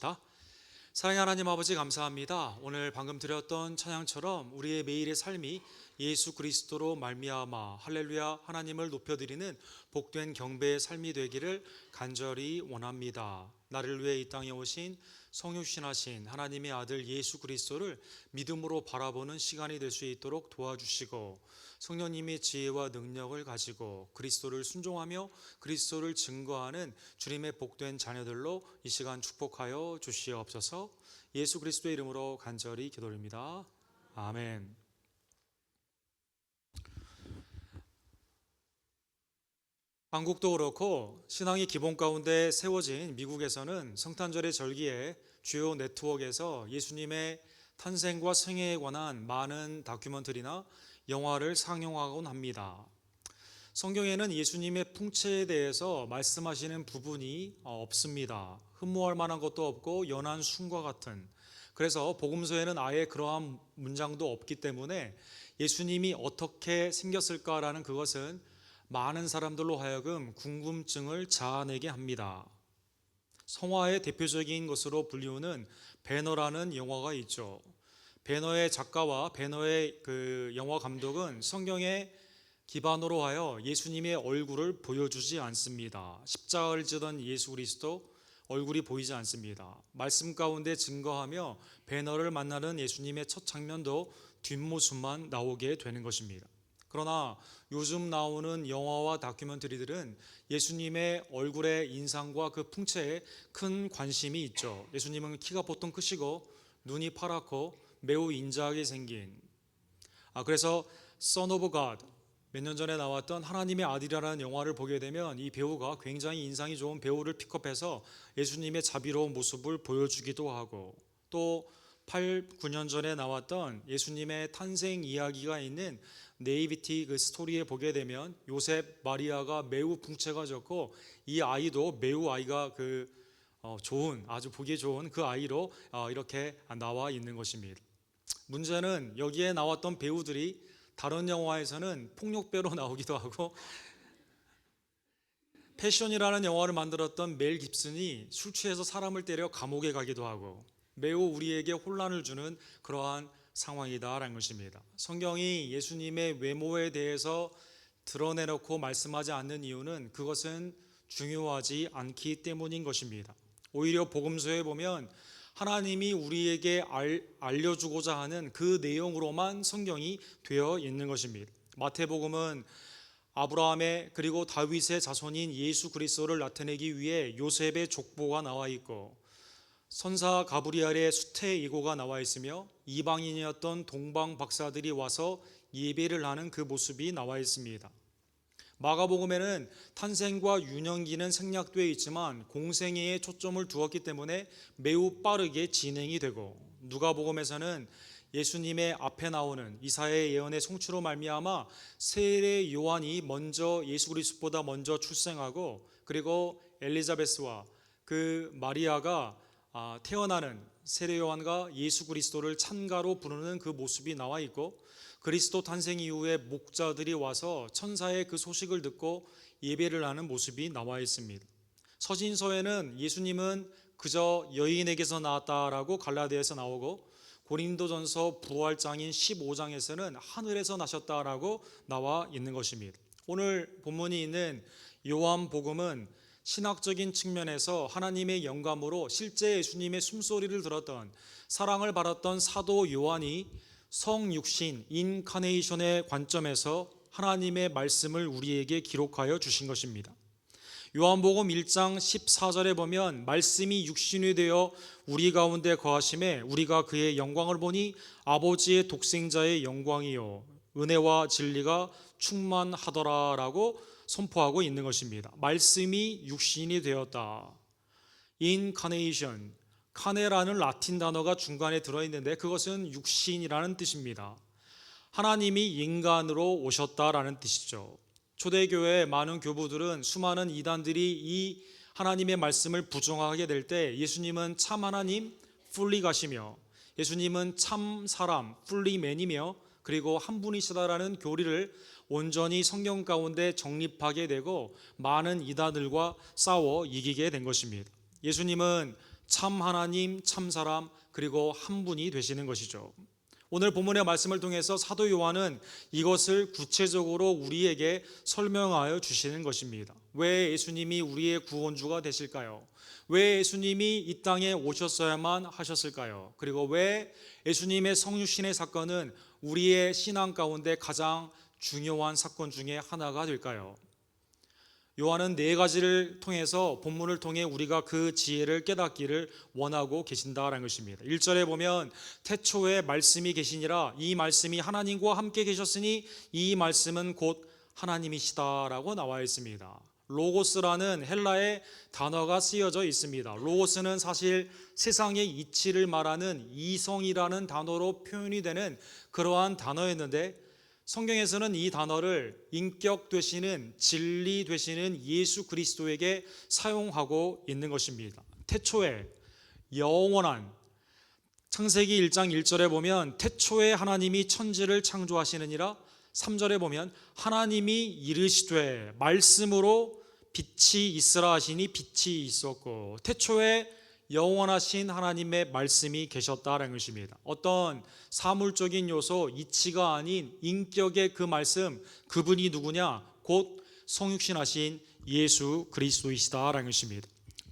기도합시다. 사랑의 하나님 아버지, 감사합니다. 오늘 방금 드렸던 찬양처럼 우리의 매일의 삶이 예수 그리스도로 말미암아 할렐루야 하나님을 높여드리는 복된 경배의 삶이 되기를 간절히 원합니다. 나를 위해 이 땅에 오신 성육신하신 하나님의 아들 예수 그리스도를 믿음으로 바라보는 시간이 될 수 있도록 도와주시고, 성령님의 지혜와 능력을 가지고 그리스도를 순종하며 그리스도를 증거하는 주님의 복된 자녀들로 이 시간 축복하여 주시옵소서. 예수 그리스도의 이름으로 간절히 기도드립니다. 아멘. 한국도 그렇고 신앙의 기본 가운데 세워진 미국에서는 성탄절의 절기에 주요 네트워크에서 예수님의 탄생과 생애에 관한 많은 다큐멘터리나 영화를 상영하곤 합니다. 성경에는 예수님의 풍채에 대해서 말씀하시는 부분이 없습니다. 흠모할 만한 것도 없고 연한 순과 같은, 그래서 복음서에는 아예 그러한 문장도 없기 때문에 예수님이 어떻게 생겼을까라는 그것은 많은 사람들로 하여금 궁금증을 자아내게 합니다. 성화의 대표적인 것으로 불리우는 배너라는 영화가 있죠. 배너의 작가와 배너의 영화 감독은 성경의 기반으로 하여 예수님의 얼굴을 보여주지 않습니다. 십자가를 지던 예수 그리스도 얼굴이 보이지 않습니다. 말씀 가운데 증거하며 배너를 만나는 예수님의 첫 장면도 뒷모습만 나오게 되는 것입니다. 그러나 요즘 나오는 영화와 다큐멘터리들은 예수님의 얼굴의 인상과 그 풍채에 큰 관심이 있죠. 예수님은 키가 보통 크시고 눈이 파랗고 매우 인자하게 생긴, 그래서 Son of God, 몇 년 전에 나왔던 하나님의 아들이라는 영화를 보게 되면 이 배우가 굉장히 인상이 좋은 배우를 픽업해서 예수님의 자비로운 모습을 보여주기도 하고, 또 8, 9년 전에 나왔던 예수님의 탄생 이야기가 있는 네이비티 그 스토리에 보게 되면 요셉 마리아가 매우 풍채가 좋고 이 아이도 매우 아이가 좋은, 아주 보기 좋은 그 아이로 이렇게 나와 있는 것입니다. 문제는 여기에 나왔던 배우들이 다른 영화에서는 폭력배로 나오기도 하고, 패션이라는 영화를 만들었던 멜 깁슨이 술 취해서 사람을 때려 감옥에 가기도 하고, 매우 우리에게 혼란을 주는 그러한 상황이다라는 것입니다. 성경이 예수님의 외모에 대해서 드러내놓고 말씀하지 않는 이유는 그것은 중요하지 않기 때문인 것입니다. 오히려 복음서에 보면 하나님이 우리에게 알려주고자 하는 그 내용으로만 성경이 되어 있는 것입니다. 마태복음은 아브라함의 그리고 다윗의 자손인 예수 그리스도를 나타내기 위해 요셉의 족보가 나와 있고, 선사 가브리엘의 수태 예고가 나와 있으며 이방인이었던 동방 박사들이 와서 예배를 하는 그 모습이 나와 있습니다. 마가복음에는 탄생과 유년기는 생략되어 있지만 공생애에 초점을 두었기 때문에 매우 빠르게 진행이 되고, 누가복음에서는 예수님의 앞에 나오는 이사야의 예언의 성취로 말미암아 세례 요한이 먼저 예수 그리스도보다 먼저 출생하고, 그리고 엘리자베스와 그 마리아가 태어나는 세례 요한과 예수 그리스도를 찬가로 부르는 그 모습이 나와 있고, 그리스도 탄생 이후에 목자들이 와서 천사의 그 소식을 듣고 예배를 하는 모습이 나와 있습니다. 서신서에는 예수님은 그저 여인에게서 나왔다라고 갈라디아에서 나오고, 고린도전서 부활장인 15장에서는 하늘에서 나셨다라고 나와 있는 것입니다. 오늘 본문이 있는 요한복음은 신학적인 측면에서 하나님의 영감으로 실제 예수님의 숨소리를 들었던, 사랑을 받았던 사도 요한이 성육신 인카네이션의 관점에서 하나님의 말씀을 우리에게 기록하여 주신 것입니다. 요한복음 1장 14절에 보면 말씀이 육신이 되어 우리 가운데 거하심에 우리가 그의 영광을 보니 아버지의 독생자의 영광이요 은혜와 진리가 충만하더라라고 선포하고 있는 것입니다. 말씀이 육신이 되었다. 인카네이션, 카네라는 라틴 단어가 중간에 들어있는데 그것은 육신이라는 뜻입니다. 하나님이 인간으로 오셨다라는 뜻이죠. 초대교회의 많은 교부들은 수많은 이단들이 이 하나님의 말씀을 부정하게 될 때 예수님은 참 하나님 풀리 가시며 예수님은 참 사람 풀리맨이며 그리고 한 분이시다라는 교리를 온전히 성경 가운데 정립하게 되고 많은 이단들과 싸워 이기게 된 것입니다. 예수님은 참 하나님, 참 사람, 그리고 한 분이 되시는 것이죠. 오늘 본문의 말씀을 통해서 사도 요한은 이것을 구체적으로 우리에게 설명하여 주시는 것입니다. 왜 예수님이 우리의 구원주가 되실까요? 왜 예수님이 이 땅에 오셨어야만 하셨을까요? 그리고 왜 예수님의 성육신의 사건은 우리의 신앙 가운데 가장 중요한 사건 중에 하나가 될까요? 요한은 네 가지를 통해서 본문을 통해 우리가 그 지혜를 깨닫기를 원하고 계신다라는 것입니다. 1절에 보면 태초에 말씀이 계시니라, 이 말씀이 하나님과 함께 계셨으니 이 말씀은 곧 하나님이시다라고 나와 있습니다. 로고스라는 헬라의 단어가 쓰여져 있습니다. 로고스는 사실 세상의 이치를 말하는 이성이라는 단어로 표현이 되는 그러한 단어였는데, 성경에서는 이 단어를 인격 되시는, 진리 되시는 예수 그리스도에게 사용하고 있는 것입니다. 태초에, 영원한, 창세기 1장 1절에 보면 태초에 하나님이 천지를 창조하시느니라, 3절에 보면 하나님이 이르시되 말씀으로 빛이 있으라 하시니 빛이 있었고, 태초에 영원하신 하나님의 말씀이 계셨다라는 것입니다. 어떤 사물적인 요소, 이치가 아닌 인격의 그 말씀, 그분이 누구냐? 곧 성육신하신 예수 그리스도이시다라는 것입니다.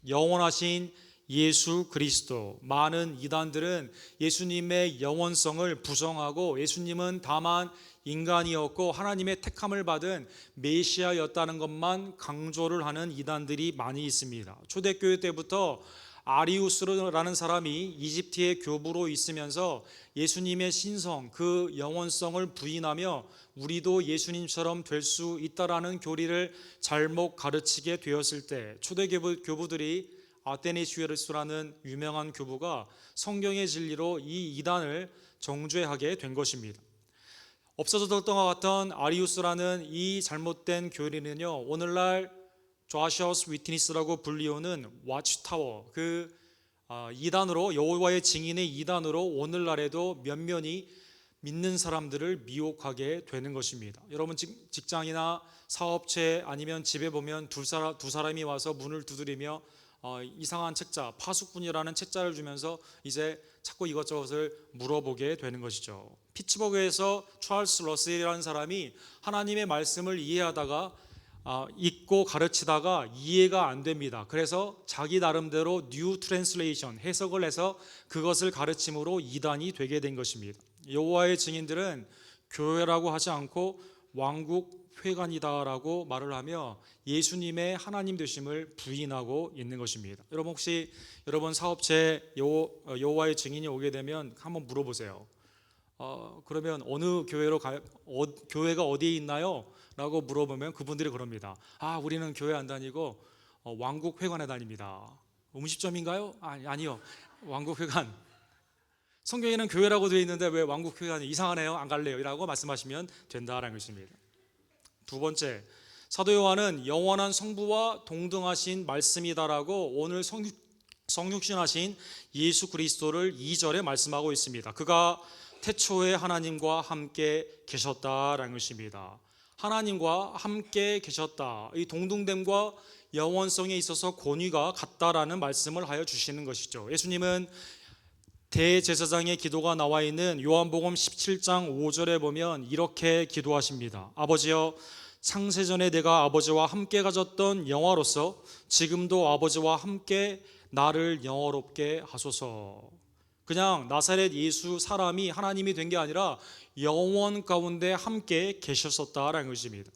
영원하신 예수 그리스도. 많은 이단들은 예수님의 영원성을 부정하고 예수님은 다만 인간이었고 하나님의 택함을 받은 메시아였다는 것만 강조를 하는 이단들이 많이 있습니다. 초대교회 때부터 아리우스라는 사람이 이집트의 교부로 있으면서 예수님의 신성, 그 영원성을 부인하며 우리도 예수님처럼 될 수 있다라는 교리를 잘못 가르치게 되었을 때, 초대교부들이 아테네시우스라는 유명한 교부가 성경의 진리로 이 이단을 정죄하게 된 것입니다. 없어졌던 것 같던 아리우스라는 이 잘못된 교리는요, 오늘날 조슈아스 위트니스라고 불리우는 와치타워, 그 이단으로, 여호와의 증인의 이단으로 오늘날에도 면면이 믿는 사람들을 미혹하게 되는 것입니다. 여러분 직장이나 사업체 아니면 집에 보면 두 사람이 와서 문을 두드리며 이상한 책자, 파수꾼이라는 책자를 주면서 이제 자꾸 이것저것을 물어보게 되는 것이죠. 피츠버그에서 찰스 러셀이라는 사람이 하나님의 말씀을 이해하다가 읽고 가르치다가 이해가 안 됩니다. 그래서 자기 나름대로 뉴 트랜슬레이션, 해석을 해서 그것을 가르침으로 이단이 되게 된 것입니다. 여호와의 증인들은 교회라고 하지 않고 왕국 회관이다라고 말을 하며 예수님의 하나님 되심을 부인하고 있는 것입니다. 여러분 혹시 여러분 사업체에 여호와의 증인이 오게 되면 한번 물어보세요. 그러면 어느 교회로 교회가 어디에 있나요? 라고 물어보면 그분들이 그럽니다. 우리는 교회 안 다니고 왕국 회관에 다닙니다. 음식점인가요? 아니요. 왕국 회관. 성경에는 교회라고 되어 있는데 왜 왕국 회관이 이상하네요. 안 갈래요. 라고 말씀하시면 된다라는 것입니다. 두 번째, 사도 요한은 영원한 성부와 동등하신 말씀이다라고 오늘 성육신하신 예수 그리스도를 2절에 말씀하고 있습니다. 그가 태초에 하나님과 함께 계셨다라는 것입니다. 하나님과 함께 계셨다. 이 동등됨과 영원성에 있어서 권위가 같다라는 말씀을 하여 주시는 것이죠. 예수님은 대제사장의 기도가 나와 있는 요한복음 17장 5절에 보면 이렇게 기도하십니다. 아버지여, 창세전에 내가 아버지와 함께 가졌던 영화로서 지금도 아버지와 함께 나를 영화롭게 하소서. 그냥 나사렛 예수 사람이 하나님이 된 게 아니라 영원 가운데 함께 계셨었다라는 것입니다.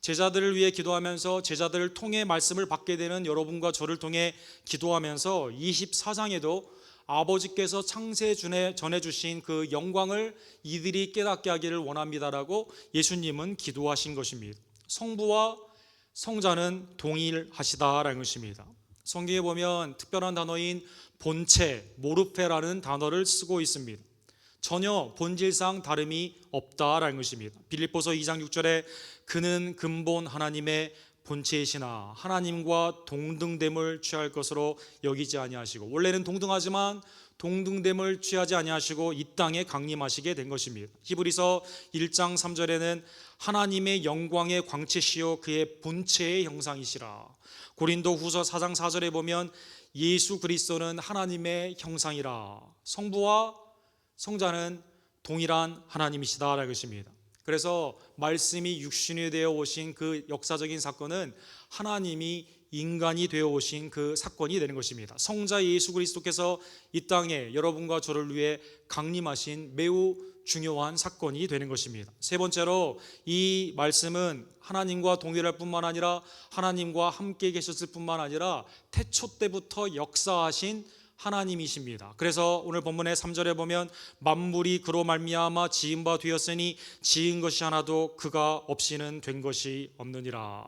제자들을 위해 기도하면서 제자들을 통해 말씀을 받게 되는 여러분과 저를 통해 기도하면서 24장에도 아버지께서 창세 전에 주신 그 영광을 이들이 깨닫게 하기를 원합니다라고 예수님은 기도하신 것입니다. 성부와 성자는 동일하시다라는 것입니다. 성경에 보면 특별한 단어인 본체, 모르페라는 단어를 쓰고 있습니다. 전혀 본질상 다름이 없다라는 것입니다. 빌립보서 2장 6절에 그는 근본 하나님의 본체이시나 하나님과 동등됨을 취할 것으로 여기지 아니하시고, 원래는 동등하지만 동등됨을 취하지 아니하시고 이 땅에 강림하시게 된 것입니다. 히브리서 1장 3절에는 하나님의 영광의 광채시요 그의 본체의 형상이시라. 고린도후서 4장 4절에 보면 예수 그리스도는 하나님의 형상이라. 성부와 성자는 동일한 하나님이시다라는 것입니다. 그래서 말씀이 육신이 되어 오신 그 역사적인 사건은 하나님이 인간이 되어 오신 그 사건이 되는 것입니다. 성자 예수 그리스도께서 이 땅에 여러분과 저를 위해 강림하신 매우 중요한 사건이 되는 것입니다. 세 번째로 이 말씀은 하나님과 동일할 뿐만 아니라 하나님과 함께 계셨을 뿐만 아니라 태초 때부터 역사하신 하나님이십니다. 그래서 오늘 본문의 3절에 보면 만물이 그로 말미암아 지은 바 되었으니 지은 것이 하나도 그가 없이는 된 것이 없느니라.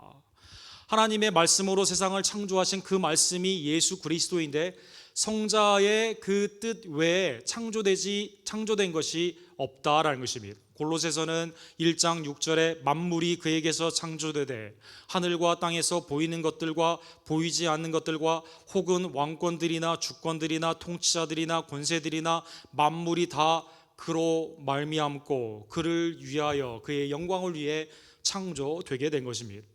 하나님의 말씀으로 세상을 창조하신 그 말씀이 예수 그리스도인데 성자의 그 뜻 외에 창조된 것이 없다라는 것입니다. 골로새서는 1장 6절에 만물이 그에게서 창조되되 하늘과 땅에서 보이는 것들과 보이지 않는 것들과 혹은 왕권들이나 주권들이나 통치자들이나 권세들이나 만물이 다 그로 말미암고 그를 위하여 그의 영광을 위해 창조되게 된 것입니다.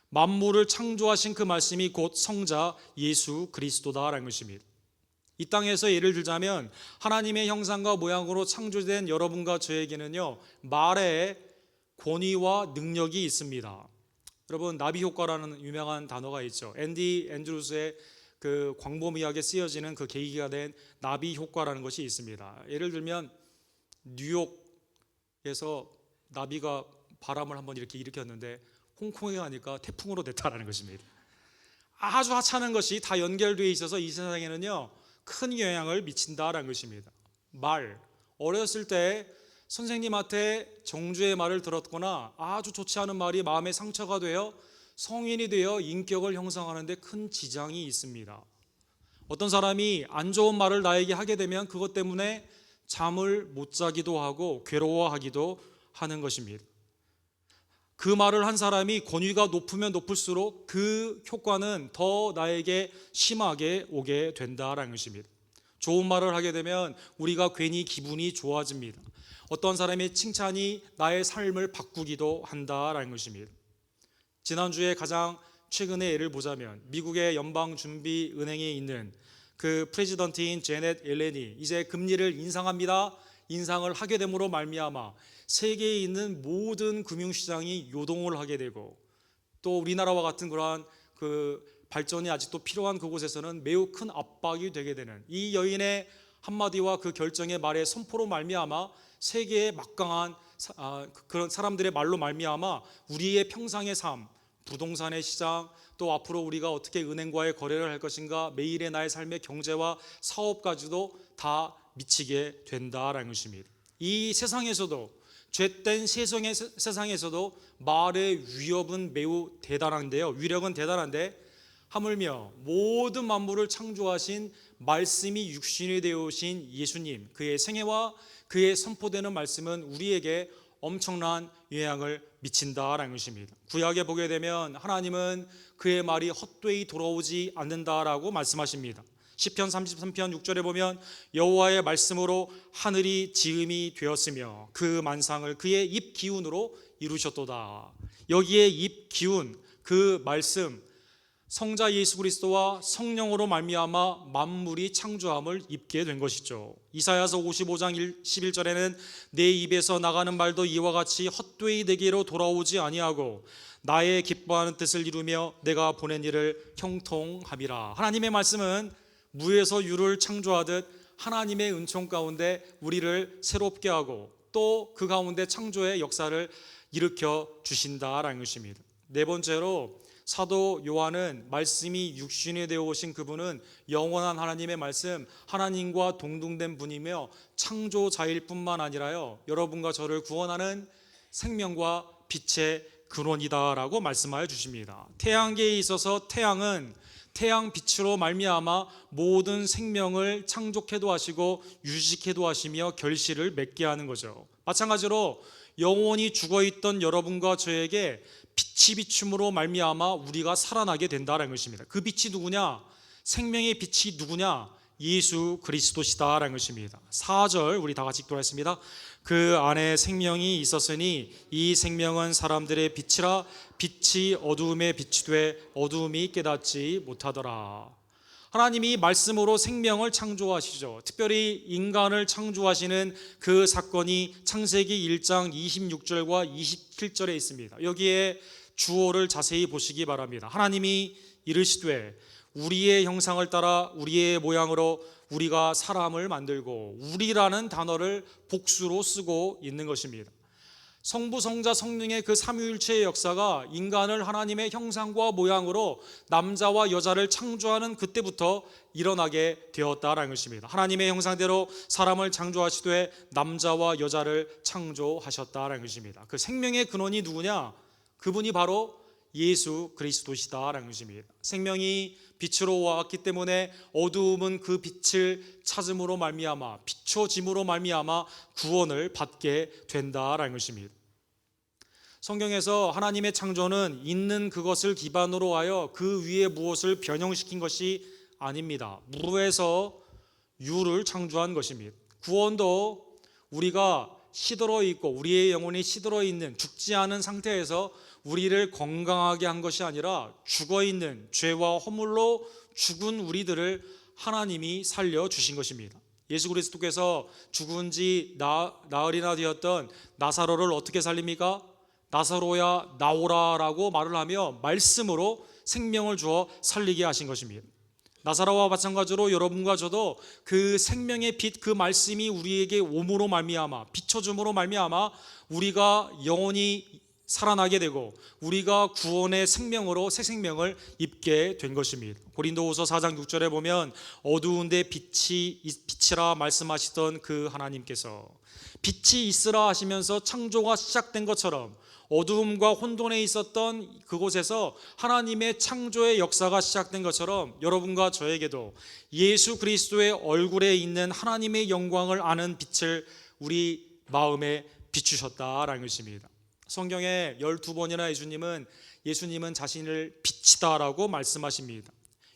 만물을 창조하신 그 말씀이 곧 성자 예수 그리스도다라는 것입니다. 이 땅에서 예를 들자면 하나님의 형상과 모양으로 창조된 여러분과 저에게는요, 말의 권위와 능력이 있습니다. 여러분, 나비 효과라는 유명한 단어가 있죠. 앤디 앤드루스의 그 광범위하게 쓰여지는 그 계기가 된 나비 효과라는 것이 있습니다. 예를 들면 뉴욕에서 나비가 바람을 한번 이렇게 일으켰는데 홍콩에 가니까 태풍으로 됐다라는 것입니다. 아주 하찮은 것이 다 연결되어 있어서 이 세상에는요, 큰 영향을 미친다라는 것입니다. 말, 어렸을 때 선생님한테 정죄의 말을 들었거나 아주 좋지 않은 말이 마음에 상처가 되어 성인이 되어 인격을 형성하는데 큰 지장이 있습니다. 어떤 사람이 안 좋은 말을 나에게 하게 되면 그것 때문에 잠을 못 자기도 하고 괴로워하기도 하는 것입니다. 그 말을 한 사람이 권위가 높으면 높을수록 그 효과는 더 나에게 심하게 오게 된다라는 것입니다. 좋은 말을 하게 되면 우리가 괜히 기분이 좋아집니다. 어떤 사람의 칭찬이 나의 삶을 바꾸기도 한다라는 것입니다. 지난주에 가장 최근의 예를 보자면 미국의 연방준비은행에 있는 그 프레지던트인 제넷 옐렌이 이제 금리를 인상합니다. 인상을 하게 됨으로 말미암아 세계에 있는 모든 금융시장이 요동을 하게 되고 또 우리나라와 같은 그러한 그 발전이 아직도 필요한 그곳에서는 매우 큰 압박이 되게 되는 이 여인의 한마디와 그 결정의 말의 선포로 말미암아 세계의 막강한 그런 사람들의 말로 말미암아 우리의 평상의 삶, 부동산의 시장, 또 앞으로 우리가 어떻게 은행과의 거래를 할 것인가, 매일의 나의 삶의 경제와 사업까지도 다 미치게 된다라는 것입니다. 이 세상에서도 죄된 세상에서도 말의 위력은 매우 대단한데요. 위력은 대단한데 하물며 모든 만물을 창조하신 말씀이 육신이 되어 오신 예수님, 그의 생애와 그의 선포되는 말씀은 우리에게 엄청난 영향을 미친다라는 것입니다. 구약에 보게 되면 하나님은 그의 말이 헛되이 돌아오지 않는다라고 말씀하십니다. 시편 33편 6절에 보면 여호와의 말씀으로 하늘이 지음이 되었으며 그 만상을 그의 입 기운으로 이루셨도다. 여기에 입 기운, 그 말씀, 성자 예수 그리스도와 성령으로 말미암아 만물이 창조함을 입게 된 것이죠. 이사야서 55장 11절에는 내 입에서 나가는 말도 이와 같이 헛되이 내게로 돌아오지 아니하고 나의 기뻐하는 뜻을 이루며 내가 보낸 일을 형통함이라. 하나님의 말씀은 무에서 유를 창조하듯 하나님의 은총 가운데 우리를 새롭게 하고 또 그 가운데 창조의 역사를 일으켜 주신다라는 것입니다. 네 번째로 사도 요한은 말씀이 육신이 되어 오신 그분은 영원한 하나님의 말씀, 하나님과 동등된 분이며 창조자일 뿐만 아니라요, 여러분과 저를 구원하는 생명과 빛의 근원이다라고 말씀하여 주십니다. 태양계에 있어서 태양은 태양 빛으로 말미암아 모든 생명을 창조케도 하시고 유식케도 하시며 결실을 맺게 하는 거죠. 마찬가지로 영원히 죽어있던 여러분과 저에게 빛이 비춤으로 말미암아 우리가 살아나게 된다는 것입니다. 그 빛이 누구냐? 생명의 빛이 누구냐? 예수 그리스도시다라는 것입니다. 4절 우리 다 같이 읽도록 그 안에 생명이 있었으니 이 생명은 사람들의 빛이라 빛이 어두움에 비치되 어두움이 깨닫지 못하더라. 하나님이 말씀으로 생명을 창조하시죠. 특별히 인간을 창조하시는 그 사건이 창세기 1장 26절과 27절에 있습니다. 여기에 주어를 자세히 보시기 바랍니다. 하나님이 이르시되 우리의 형상을 따라 우리의 모양으로 우리가 사람을 만들고, 우리라는 단어를 복수로 쓰고 있는 것입니다. 성부, 성자, 성령의 그 삼위일체의 역사가 인간을 하나님의 형상과 모양으로 남자와 여자를 창조하는 그때부터 일어나게 되었다라는 것입니다. 하나님의 형상대로 사람을 창조하시되 남자와 여자를 창조하셨다라는 것입니다. 그 생명의 근원이 누구냐? 그분이 바로 예수 그리스도시다라는 것입니다. 생명이 빛으로 왔기 때문에 어두움은 그 빛을 찾음으로 말미암아, 비춰짐으로 말미암아 구원을 받게 된다라는 것입니다. 성경에서 하나님의 창조는 있는 그것을 기반으로 하여 그 위에 무엇을 변형시킨 것이 아닙니다. 무에서 유를 창조한 것입니다. 구원도 우리가 시들어 있고 우리의 영혼이 시들어 있는, 죽지 않은 상태에서 우리를 건강하게 한 것이 아니라 죽어 있는 죄와 허물로 죽은 우리들을 하나님이 살려 주신 것입니다. 예수 그리스도께서 죽은 지 나흘이나 되었던 나사로를 어떻게 살립니까? 나사로야 나오라라고 말을 하며 말씀으로 생명을 주어 살리게 하신 것입니다. 나사로와 마찬가지로 여러분과 저도 그 생명의 빛, 그 말씀이 우리에게 옴으로 말미암아, 비춰줌으로 말미암아 우리가 영원히 살아나게 되고 우리가 구원의 생명으로 새 생명을 입게 된 것입니다. 고린도후서 4장 6절에 보면 어두운데 빛이라 말씀하시던 그 하나님께서 빛이 있으라 하시면서 창조가 시작된 것처럼 어두움과 혼돈에 있었던 그곳에서 하나님의 창조의 역사가 시작된 것처럼 여러분과 저에게도 예수 그리스도의 얼굴에 있는 하나님의 영광을 아는 빛을 우리 마음에 비추셨다라는 것입니다. 성경에 12번이나 예수님은 자신을 빛이다라고 말씀하십니다.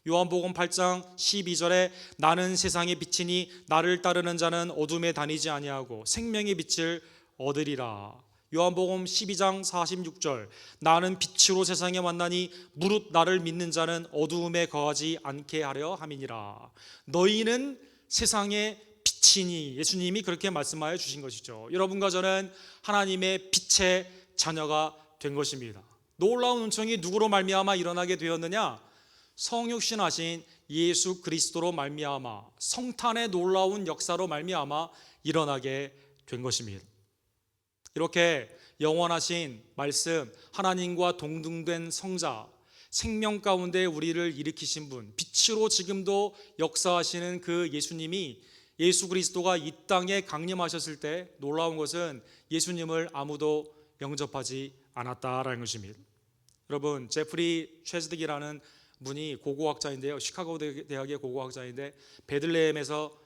요한복음 8장 12절에 나는 세상의 빛이니 나를 따르는 자는 어둠에 다니지 아니하고 생명의 빛을 얻으리라. 요한복음 12장 46절 나는 빛으로 세상에 왔나니 무릇 나를 믿는 자는 어두움에 거하지 않게 하려 함이니라. 너희는 세상의 빛이니, 예수님이 그렇게 말씀하여 주신 것이죠. 여러분과 저는 하나님의 빛의 자녀가 된 것입니다. 놀라운 은총이 누구로 말미암아 일어나게 되었느냐? 성육신하신 예수 그리스도로 말미암아, 성탄의 놀라운 역사로 말미암아 일어나게 된 것입니다. 이렇게 영원하신 말씀, 하나님과 동등된 성자, 생명 가운데 우리를 일으키신 분, 빛으로 지금도 역사하시는 그 예수님이, 예수 그리스도가 이 땅에 강림하셨을 때 놀라운 것은 예수님을 아무도 영접하지 않았다라는 것입니다. 여러분, 제프리 최즈딕이라는 분이 고고학자인데요, 시카고 대학의 고고학자인데 베들레헴에서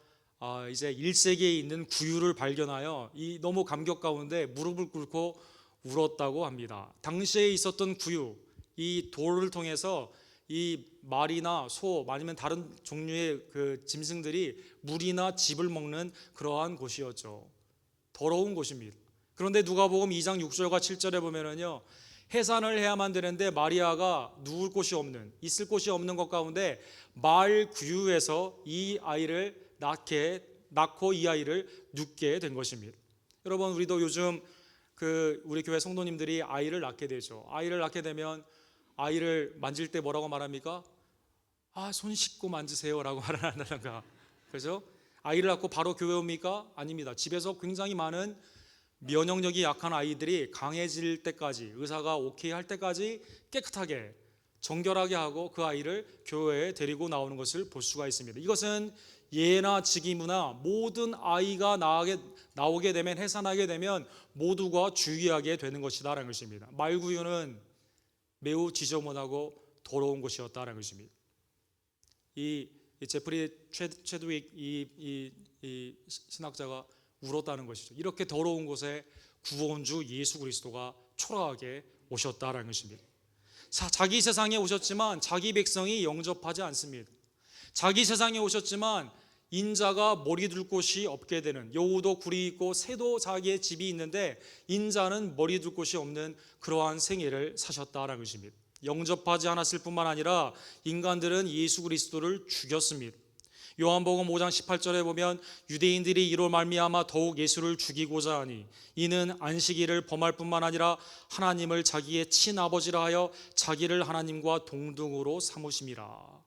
이제 1세기에 있는 구유를 발견하여 이 너무 감격 가운데 무릎을 꿇고 울었다고 합니다. 당시에 있었던 구유, 이 돌을 통해서 이 말이나 소 아니면 다른 종류의 그 짐승들이 물이나 즙을 먹는 그러한 곳이었죠. 더러운 곳입니다. 그런데 누가복음 2장 6절과 7절에 보면은요, 해산을 해야만 되는데 마리아가 누울 곳이 없는, 있을 곳이 없는 것 가운데 말 구유에서 이 아이를 낳고 이 아이를 눕게 된 것입니다. 여러분, 우리도 요즘 우리 교회 성도님들이 아이를 낳게 되죠. 아이를 낳게 되면 아이를 만질 때 뭐라고 말합니까? 손 씻고 만지세요라고 말을 한다든가. 그렇죠? 아이를 낳고 바로 교회 옵니까? 아닙니다. 집에서 굉장히 많은 면역력이 약한 아이들이 강해질 때까지, 의사가 오케이 할 때까지 깨끗하게 정결하게 하고 그 아이를 교회에 데리고 나오는 것을 볼 수가 있습니다. 이것은 예나 직이무나 모든 아이가 나오게 되면, 해산하게 되면 모두가 주의하게 되는 것이다라는 것입니다. 말구유는 매우 지저분하고 더러운 것이었다라는 것입니다. 이 제프리 최드윅 이 신학자가 울었다는 것이죠. 이렇게 더러운 곳에 구원주 예수 그리스도가 초라하게 오셨다라는 것입니다. 자기 세상에 오셨지만 자기 백성이 영접하지 않습니다. 자기 세상에 오셨지만 인자가 머리 둘 곳이 없게 되는, 여우도 굴이 있고 새도 자기의 집이 있는데 인자는 머리 둘 곳이 없는 그러한 생애를 사셨다라는 것입니다. 영접하지 않았을 뿐만 아니라 인간들은 예수 그리스도를 죽였습니다. 요한복음 5장 18절에 보면 유대인들이 이로 말미암아 더욱 예수를 죽이고자 하니 이는 안식일을 범할 뿐만 아니라 하나님을 자기의 친아버지라 하여 자기를 하나님과 동등으로 삼으심이라.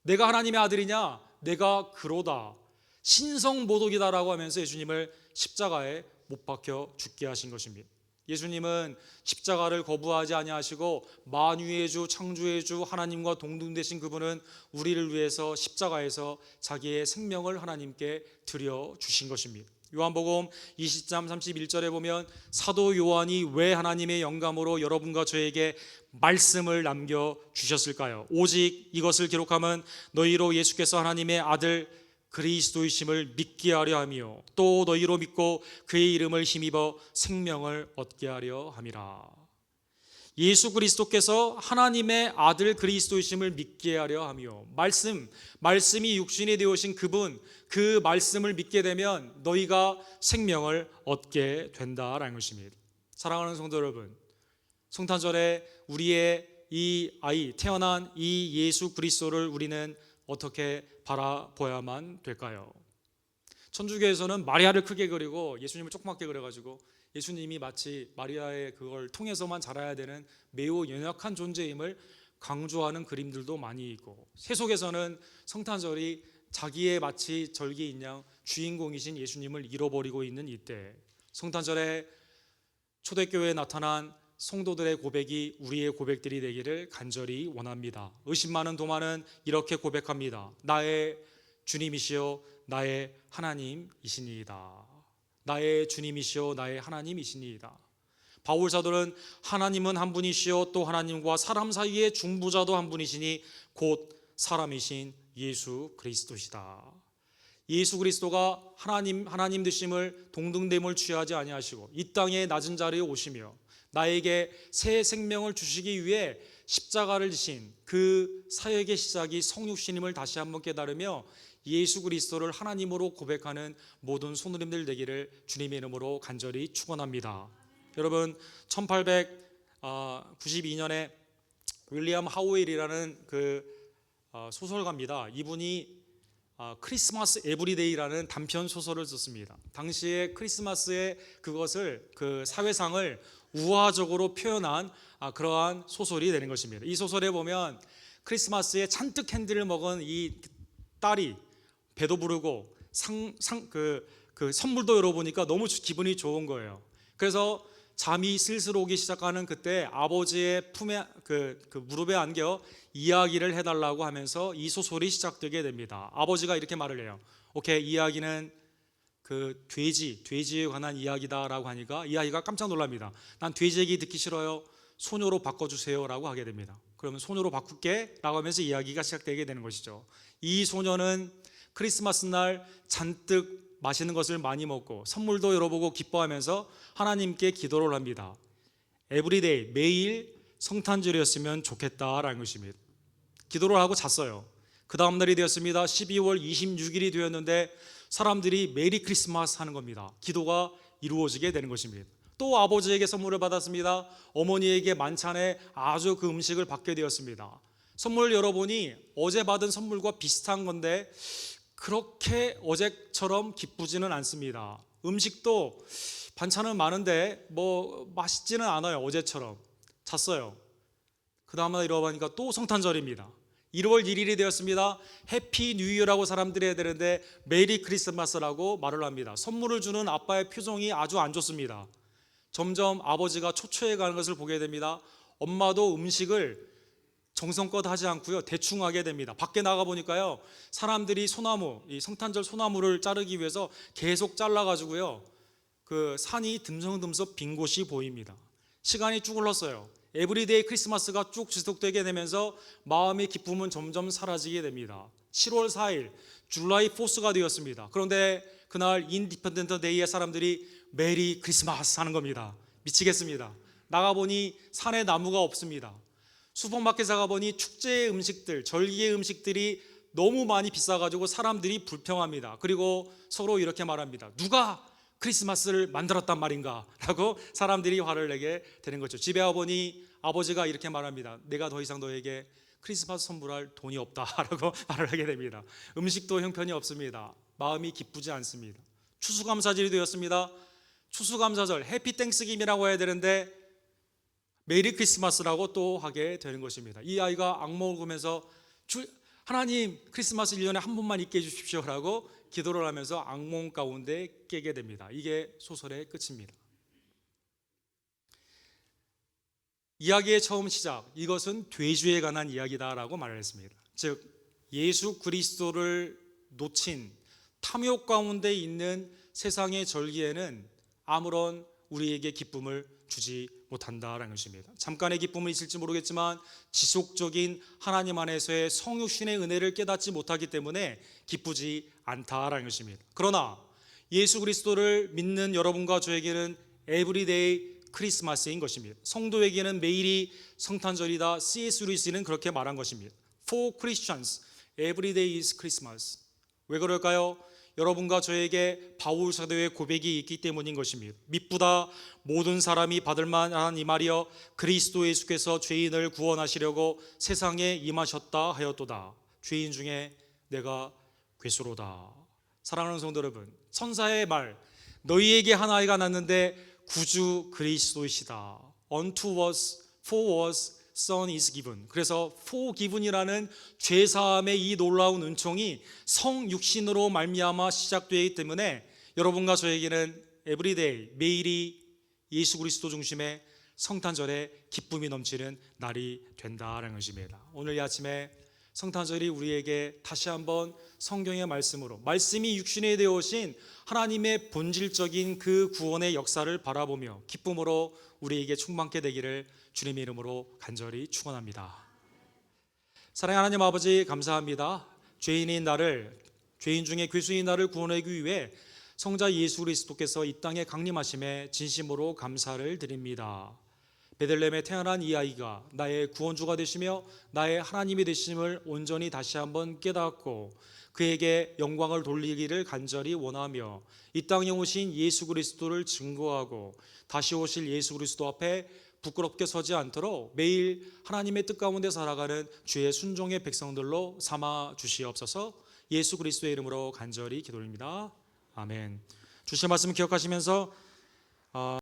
내가 하나님의 아들이냐? 내가 그로다. 신성모독이다라고 하면서 예수님을 십자가에 못 박혀 죽게 하신 것입니다. 예수님은 십자가를 거부하지 아니하시고 만유의 주 창조의 주 하나님과 동등되신 그분은 우리를 위해서 십자가에서 자기의 생명을 하나님께 드려 주신 것입니다. 요한복음 20장 31절에 보면 사도 요한이 왜 하나님의 영감으로 여러분과 저에게 말씀을 남겨주셨을까요? 오직 이것을 기록함은 너희로 예수께서 하나님의 아들 그리스도이심을 믿게 하려 하며 또 너희로 믿고 그의 이름을 힘입어 생명을 얻게 하려 함이라. 예수 그리스도께서 하나님의 아들 그리스도이심을 믿게 하려 하며 말씀이 육신이 되어신 그분, 그 말씀을 믿게 되면 너희가 생명을 얻게 된다라는 것입니다. 사랑하는 성도 여러분, 성탄절에 우리의 이 아이, 태어난 이 예수 그리스도를 우리는 어떻게 바라보야만 될까요? 천주교에서는 마리아를 크게 그리고 예수님을 조그맣게 그려가지고 예수님이 마치 마리아의 그걸 통해서만 자라야 되는 매우 연약한 존재임을 강조하는 그림들도 많이 있고, 세속에서는 성탄절이 자기의 마치 절기인 양 주인공이신 예수님을 잃어버리고 있는 이때 성탄절에 초대교회에 나타난 성도들의 고백이 우리의 고백들이 되기를 간절히 원합니다. 의심 많은 도마는 이렇게 고백합니다. 나의 주님이시여 나의 하나님이시니이다. 나의 주님이시여 나의 하나님이시니이다. 바울 사도는 하나님은 한 분이시여 또 하나님과 사람 사이의 중보자도 한 분이시니 곧 사람이신 예수 그리스도시다. 예수 그리스도가 하나님 되심을 동등됨을 취하지 아니하시고 이 땅의 낮은 자리에 오시며 나에게 새 생명을 주시기 위해 십자가를 지신 그 사역의 시작이 성육신임을 다시 한번 깨달으며 예수 그리스도를 하나님으로 고백하는 모든 손님들 되기를 주님의 이름으로 간절히 축원합니다. 여러분, 1892년에 윌리엄 하우일이라는 그 소설가입니다. 이분이 크리스마스 에브리데이라는 단편 소설을 썼습니다. 당시에 크리스마스의 그것을 그 사회상을 우화적으로 표현한 그러한 소설이 되는 것입니다. 이 소설에 보면 크리스마스에 잔뜩 캔디를 먹은 이 딸이 배도 부르고 그 선물도 열어보니까 너무 기분이 좋은 거예요. 그래서 잠이 슬슬 오기 시작하는 그때 아버지의 품에 그 무릎에 안겨 이야기를 해달라고 하면서 이 소설이 시작되게 됩니다. 아버지가 이렇게 말을 해요. 오케이, 이야기는 그 돼지에 관한 이야기다라고 하니까 이 아이가 깜짝 놀랍니다. 난 돼지 얘기 듣기 싫어요. 소녀로 바꿔주세요라고 하게 됩니다. 그러면 소녀로 바꿀게라고 하면서 이야기가 시작되게 되는 것이죠. 이 소녀는 크리스마스 날 잔뜩 맛있는 것을 많이 먹고 선물도 열어보고 기뻐하면서 하나님께 기도를 합니다. 에브리데이, 매일 성탄절이었으면 좋겠다라는 것입니다. 기도를 하고 잤어요. 그 다음 날이 되었습니다. 12월 26일이 되었는데 사람들이 메리 크리스마스 하는 겁니다. 기도가 이루어지게 되는 것입니다. 또 아버지에게 선물을 받았습니다. 어머니에게 만찬에 아주 그 음식을 받게 되었습니다. 선물을 열어보니 어제 받은 선물과 비슷한 건데 그렇게 어제처럼 기쁘지는 않습니다. 음식도 반찬은 많은데 뭐 맛있지는 않아요. 어제처럼. 잤어요. 그 다음날 일어나니까 또 성탄절입니다. 1월 1일이 되었습니다. 해피 뉴 이어라고 사람들이 해야 되는데 메리 크리스마스라고 말을 합니다. 선물을 주는 아빠의 표정이 아주 안 좋습니다. 점점 아버지가 초췌해 가는 것을 보게 됩니다. 엄마도 음식을 정성껏 하지 않고요, 대충 하게 됩니다. 밖에 나가 보니까요, 사람들이 이 성탄절 소나무를 자르기 위해서 계속 잘라가지고요, 그 산이 듬성듬성 빈 곳이 보입니다. 시간이 쭉 흘렀어요. 에브리데이 크리스마스가 쭉 지속되게 되면서 마음의 기쁨은 점점 사라지게 됩니다. 7월 4일 줄라이 4스가 되었습니다. 그런데 그날 인디펜던트 데이에 사람들이 메리 크리스마스 하는 겁니다. 미치겠습니다. 나가보니 산에 나무가 없습니다. 슈퍼마켓에 가보니 축제의 음식들, 절기의 음식들이 너무 많이 비싸가지고 사람들이 불평합니다. 그리고 서로 이렇게 말합니다. 누가 크리스마스를 만들었단 말인가? 라고 사람들이 화를 내게 되는 거죠. 집에 와보니 아버지가 이렇게 말합니다. 내가 더 이상 너에게 크리스마스 선물할 돈이 없다라고 말을 하게 됩니다. 음식도 형편이 없습니다. 마음이 기쁘지 않습니다. 추수감사절이 되었습니다. 추수감사절, 해피 땡스김이라고 해야 되는데 메리 크리스마스라고 또 하게 되는 것입니다. 이 아이가 악몽을 꾸면서 하나님 크리스마스 1년에 한 번만 있게 해주십시오라고 기도를 하면서 악몽 가운데 깨게 됩니다. 이게 소설의 끝입니다. 이야기의 처음 시작, 이것은 돼지에 관한 이야기다라고 말을 했습니다. 즉 예수 그리스도를 놓친 탐욕 가운데 있는 세상의 절기에는 아무런 우리에게 기쁨을 주지 못한다라는 것입니다. 잠깐의 기쁨은 있을지 모르겠지만 지속적인 하나님 안에서의 성육신의 은혜를 깨닫지 못하기 때문에 기쁘지 않다라는 것입니다. 그러나 예수 그리스도를 믿는 여러분과 저에게는 에브리데이 크리스마스인 것입니다. 성도에게는 매일이 성탄절이다. C.S. 루이스는 그렇게 말한 것입니다. For Christians, every day is Christmas. 왜 그럴까요? 여러분과 저에게 바울 사도의 고백이 있기 때문인 것입니다. 미쁘다 모든 사람이 받을 만한 이 말이여 그리스도 예수께서 죄인을 구원하시려고 세상에 임하셨다 하였도다. 죄인 중에 내가 괴수로다. 사랑하는 성도 여러분, 천사의 말, 너희에게 한 아이가 낳는데 구주 그리스도이시다. Unto us, for us, Son is given. 그래서 forgiven이라는 죄사함의 이 놀라운 은총이 성육신으로 말미암아 시작되기 때문에 여러분과 저에게는 everyday, 매일이 예수 그리스도 중심의 성탄절의 기쁨이 넘치는 날이 된다는 것입니다. 오늘 이 아침에 성탄절이 우리에게 다시 한번 성경의 말씀으로, 말씀이 육신이 되어 오신 하나님의 본질적인 그 구원의 역사를 바라보며 기쁨으로 우리에게 충만케 되기를 주님의 이름으로 간절히 축원합니다. 사랑하는 하나님 아버지, 감사합니다. 죄인 중에 괴수인 나를 구원하기 위해 성자 예수 그리스도께서 이 땅에 강림하심에 진심으로 감사를 드립니다. 베들레헴에 태어난 이 아이가 나의 구원주가 되시며 나의 하나님이 되심을 온전히 다시 한번 깨닫고 그에게 영광을 돌리기를 간절히 원하며 이 땅에 오신 예수 그리스도를 증거하고 다시 오실 예수 그리스도 앞에 부끄럽게 서지 않도록 매일 하나님의 뜻 가운데 살아가는 주의 순종의 백성들로 삼아 주시옵소서. 예수 그리스도의 이름으로 간절히 기도드립니다. 아멘. 주신 말씀 기억하시면서